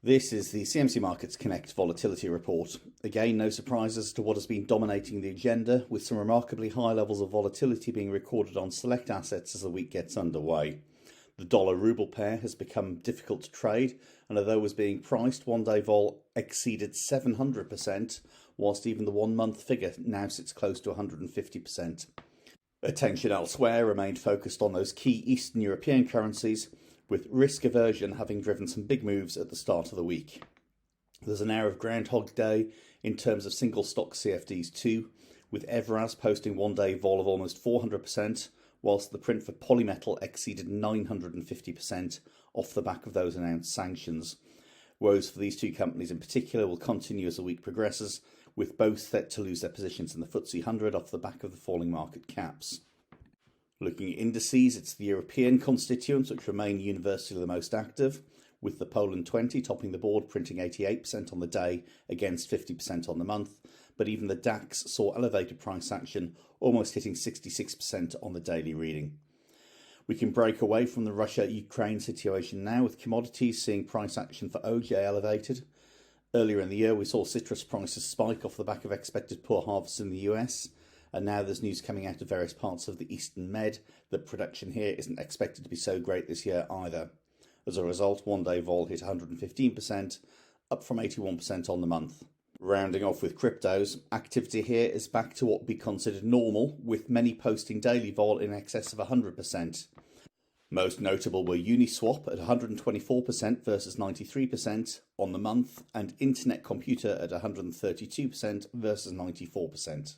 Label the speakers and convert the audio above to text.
Speaker 1: This is the CMC Markets Connect Volatility Report. Again, no surprises to what has been dominating the agenda, with some remarkably high levels of volatility being recorded on select assets as the week gets underway. The dollar-ruble pair has become difficult to trade, and although it was being priced, one-day vol exceeded 700%, whilst even the one-month figure now sits close to 150%. Attention elsewhere remained focused on those key Eastern European currencies, with risk aversion having driven some big moves at the start of the week. There's an air of Groundhog Day in terms of single stock CFDs too, with Evraz posting one-day vol of almost 400%, whilst the print for Polymetal exceeded 950% off the back of those announced sanctions. Woes for these two companies in particular will continue as the week progresses, with both set to lose their positions in the FTSE 100 off the back of the falling market caps. Looking at indices, it's the European constituents which remain universally the most active, with the Poland 20 topping the board, printing 88% on the day against 50% on the month, but even the DAX saw elevated price action, almost hitting 66% on the daily reading. We can break away from the Russia-Ukraine situation now, with commodities seeing price action for OJ elevated. Earlier in the year, we saw citrus prices spike off the back of expected poor harvests in the US, and now there's news coming out of various parts of the Eastern Med that production here isn't expected to be so great this year either. As a result, one-day vol hit 115%, up from 81% on the month. Rounding off with cryptos, activity here is back to what would be considered normal, with many posting daily vol in excess of 100%. Most notable were Uniswap at 124% versus 93% on the month, and Internet Computer at 132% versus 94%.